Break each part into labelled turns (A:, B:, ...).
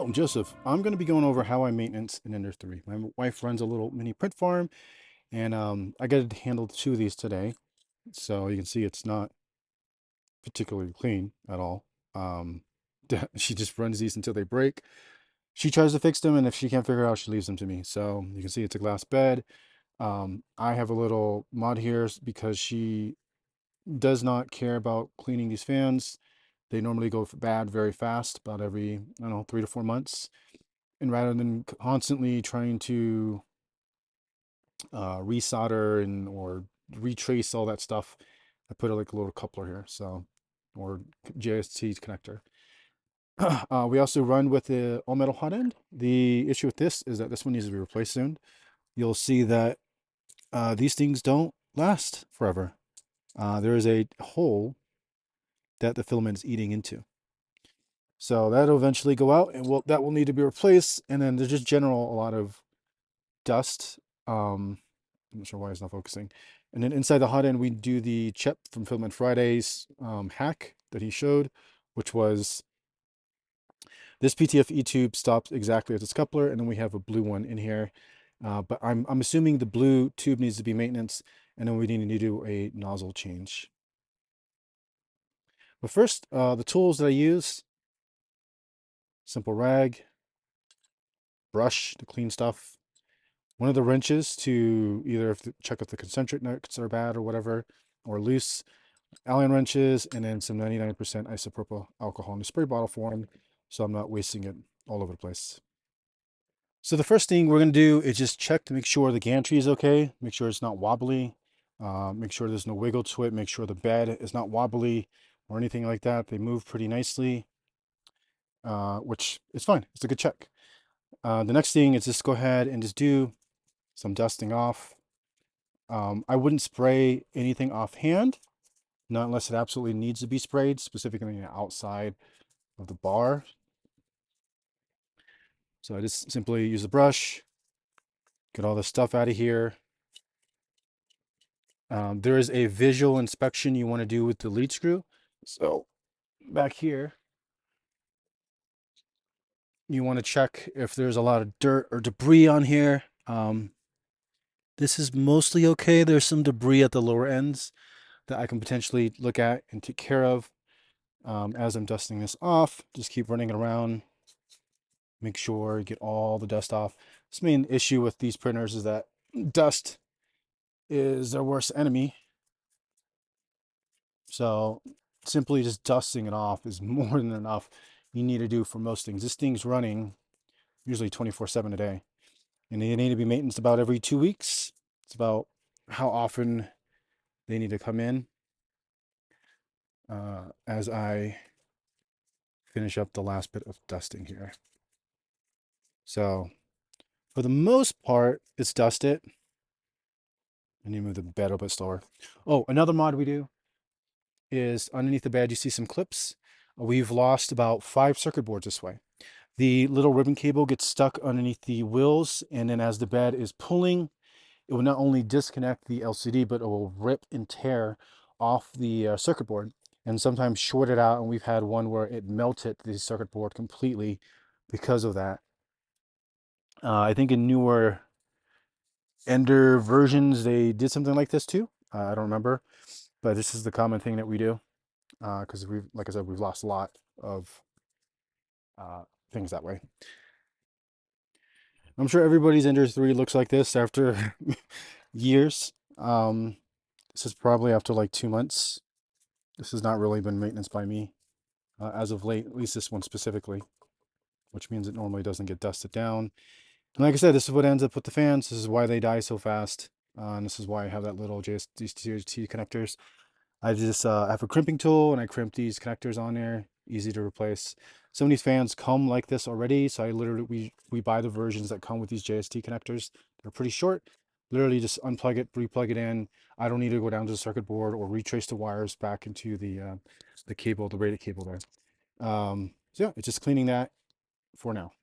A: I'm Joseph. I'm going to be going over how I maintenance an Ender 3. My wife runs a little mini print farm, and I got to handle two of these today. So you can see it's not particularly clean at all. Um, she just runs these until they break. She tries to fix them, and if she can't figure it out, she leaves them to me. So you can see it's a glass bed. I have a little mod here because she does not care about cleaning these fans. They normally go bad very fast, about every, I don't know, 3 to 4 months. And rather than constantly trying to resolder and or retrace all that stuff, I put like a little coupler here, so, or JST connector. We also run with the all metal hot end. The issue with this is that this one needs to be replaced soon. You'll see that these things don't last forever. There is a hole that the filament is eating into. So that'll eventually go out, and that will need to be replaced. And then there's just general a lot of dust. I'm not sure why it's not focusing. And then inside the hot end, we do the Chip from Filament Fridays hack that he showed, which was this PTFE tube stops exactly at this coupler, and then we have a blue one in here. But I'm assuming the blue tube needs to be maintenance, and then we need to do a nozzle change. But first, the tools that I use: simple rag, brush to clean stuff, one of the wrenches to either check if the concentric nuts are bad or whatever, or loose, Allen wrenches, and then some 99% isopropyl alcohol in the spray bottle form, so I'm not wasting it all over the place. So the first thing we're going to do is just check to make sure the gantry is okay, make sure it's not wobbly, make sure there's no wiggle to it, make sure the bed is not wobbly or anything like that. They move pretty nicely, which is fine. It's a good check. The next thing is just go ahead and just do some dusting off. I wouldn't spray anything offhand, not unless it absolutely needs to be sprayed, specifically outside of the bar. So I just simply use a brush, get all the stuff out of here. There is a visual inspection you want to do with the lead screw. So back here, you want to check if there's a lot of dirt or debris on here. This is mostly okay. There's some debris at the lower ends that I can potentially look at and take care of. As I'm dusting this off, just keep running it around. Make sure you get all the dust off. This main issue with these printers is that dust is their worst enemy. So simply just dusting it off is more than enough you need to do for most things. This thing's running usually 24/7 a day, and they need to be maintained about every 2 weeks. It's about how often they need to come in as I finish up the last bit of dusting here. So for the most part, it's dusted. I need to move the bed a little bit slower. Oh, another mod we do is underneath the bed, you see some clips. We've lost about 5 circuit boards this way. The little ribbon cable gets stuck underneath the wheels, and then as the bed is pulling, it will not only disconnect the LCD, but it will rip and tear off the circuit board and sometimes short it out. And we've had one where it melted the circuit board completely because of that. I think in newer Ender versions, they did something like this too. I don't remember, but this is the common thing that we do because like I said, we've lost a lot of things that way. I'm sure everybody's Ender 3 looks like this after years. This is probably after like 2 months. This has not really been maintenance by me as of late, at least this one specifically, which means it normally doesn't get dusted down. And like I said, this is what ends up with the fans. This is why they die so fast. And this is why I have that little JST connectors. I just have a crimping tool and I crimp these connectors on there, easy to replace. Some of these fans come like this already, so I literally we buy the versions that come with these JST connectors. They're pretty short. Literally just unplug it, replug it in. I don't need to go down to the circuit board or retrace the wires back into the cable, the rated cable there. So yeah, it's just cleaning that for now.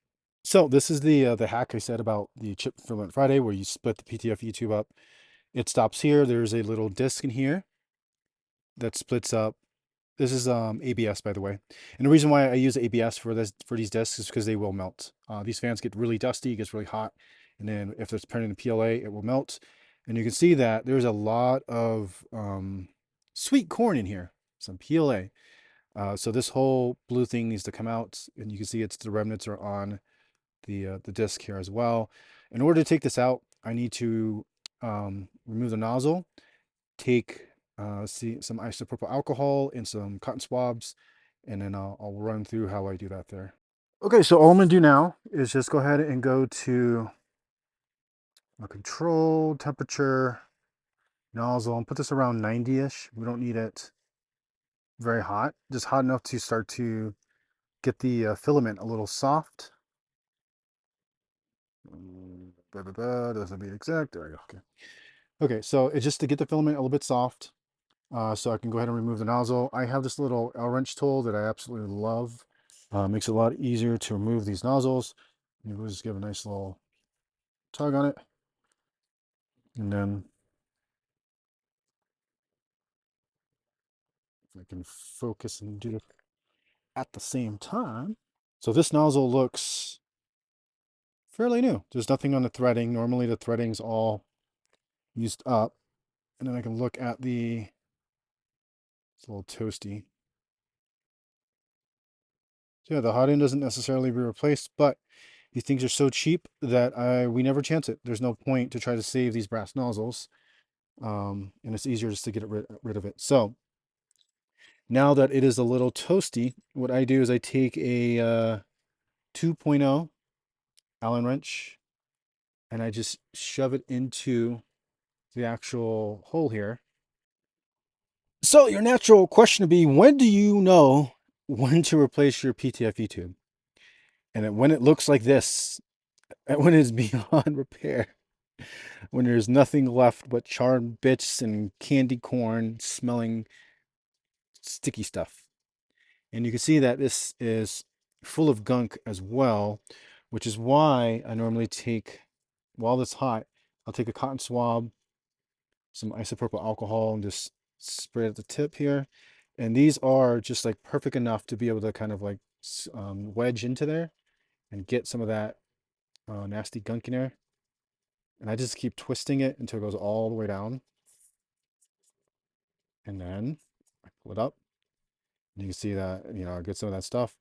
A: So this is the hack I said about the Chip Filament Friday, where you split the PTFE tube up. It stops here. There's a little disc in here that splits up This is ABS, by the way. And the reason why I use ABS for these discs is because they will melt. These fans get really dusty, it gets really hot, and then if it's printed in PLA, it will melt. And you can see that there's a lot of sweet corn in here, some PLA. So this whole blue thing needs to come out, and you can see the remnants are on the disc here as well. In order to take this out, I need to remove the nozzle, take see some isopropyl alcohol and some cotton swabs, and then I'll run through how I do that there. Okay, so all I'm gonna do now is just go ahead and go to a control temperature nozzle and put this around 90-ish. We don't need it very hot, just hot enough to start to get the filament a little soft. Doesn't be exact. There we go. Okay. Okay, so it's just to get the filament a little bit soft. So I can go ahead and remove the nozzle. I have this little L wrench tool that I absolutely love. Makes it a lot easier to remove these nozzles. We'll just give a nice little tug on it. And then if I can focus and do it at the same time. So this nozzle looks fairly new. There's nothing on the threading. Normally the threading's all used up. And then I can look at it's a little toasty. So yeah, the hot end doesn't necessarily be replaced, but these things are so cheap that we never chance it. There's no point to try to save these brass nozzles. And it's easier just to get rid of it. So now that it is a little toasty, what I do is I take a 2.0 Allen wrench and I just shove it into the actual hole here. So your natural question would be, when do you know when to replace your PTFE tube? And when it looks like this, and when it's beyond repair, when there's nothing left but charred bits and candy corn smelling sticky stuff. And you can see that this is full of gunk as well, which is why I normally take, while it's hot, I'll take a cotton swab, some isopropyl alcohol, and just spray it at the tip here. And these are just like perfect enough to be able to kind of like wedge into there and get some of that nasty gunk in there. And I just keep twisting it until it goes all the way down. And then I pull it up. And you can see that, I get some of that stuff.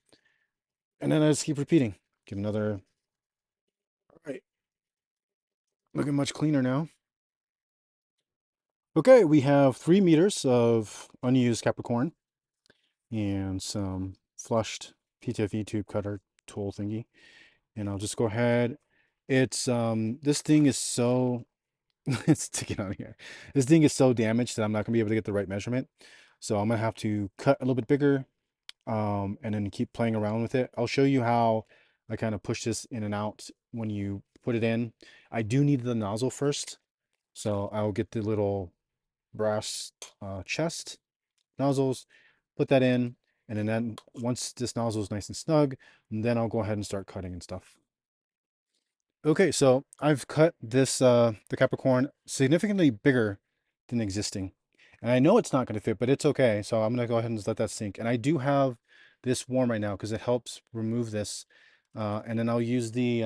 A: And then I just keep repeating. Get another. All right. Looking much cleaner now. Okay, we have 3 meters of unused Capricorn and some flushed PTFE tube cutter tool thingy. And I'll just go ahead. It's this thing is so it's sticking on here. This thing is so damaged that I'm not gonna be able to get the right measurement. So I'm gonna have to cut a little bit bigger, and then keep playing around with it. I'll show you how I kind of push this in and out when you put it in. I do need the nozzle first, so I'll get the little brass chest nozzles, put that in, and then once this nozzle is nice and snug, then I'll go ahead and start cutting and stuff. Okay, so I've cut this the Capricorn significantly bigger than existing. And I know it's not going to fit, but it's okay. So I'm going to go ahead and just let that sink. And I do have this warm right now because it helps remove this. And then I'll use the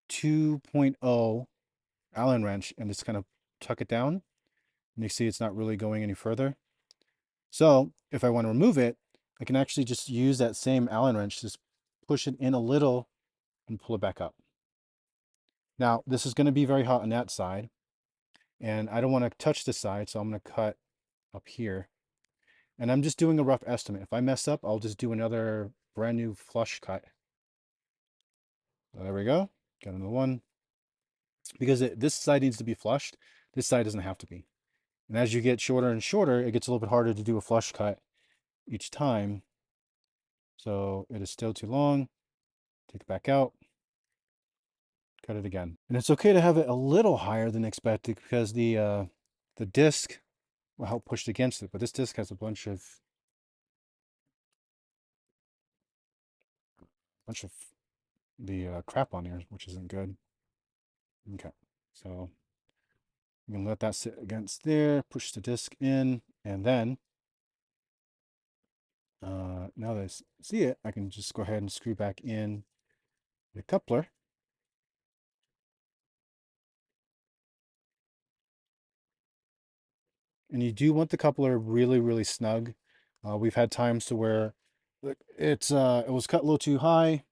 A: 2.0 Allen wrench and just kind of tuck it down. And you see it's not really going any further. So if I want to remove it, I can actually just use that same Allen wrench, just push it in a little and pull it back up. Now, this is going to be very hot on that side, and I don't want to touch this side, so I'm going to cut up here. And I'm just doing a rough estimate. If I mess up, I'll just do another brand new flush cut. So there we go. Got another one. Because this side needs to be flushed, this side doesn't have to be. And as you get shorter and shorter, it gets a little bit harder to do a flush cut each time. So it is still too long. Take it back out. Cut it again. And it's okay to have it a little higher than expected because the disc will help push against it. But this disc has a bunch of the crap on here, which isn't good. Okay, so you can let that sit against there, push the disc in, and then Now that I see it, I can just go ahead and screw back in the coupler. And you do want the coupler really, really snug. We've had times to where it was cut a little too high,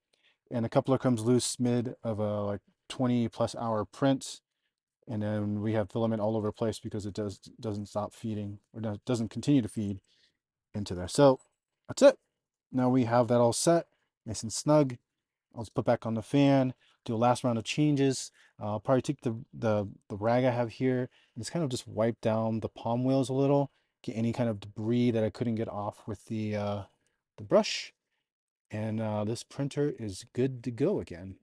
A: and the coupler comes loose mid of a like 20+ hour print, and then we have filament all over the place because it doesn't stop feeding or doesn't continue to feed into there. So that's it. Now we have that all set, nice and snug. I'll just put back on the fan, do a last round of changes. I'll probably take the rag I have here and just kind of just wipe down the palm wheels a little, get any kind of debris that I couldn't get off with the brush. And this printer is good to go again.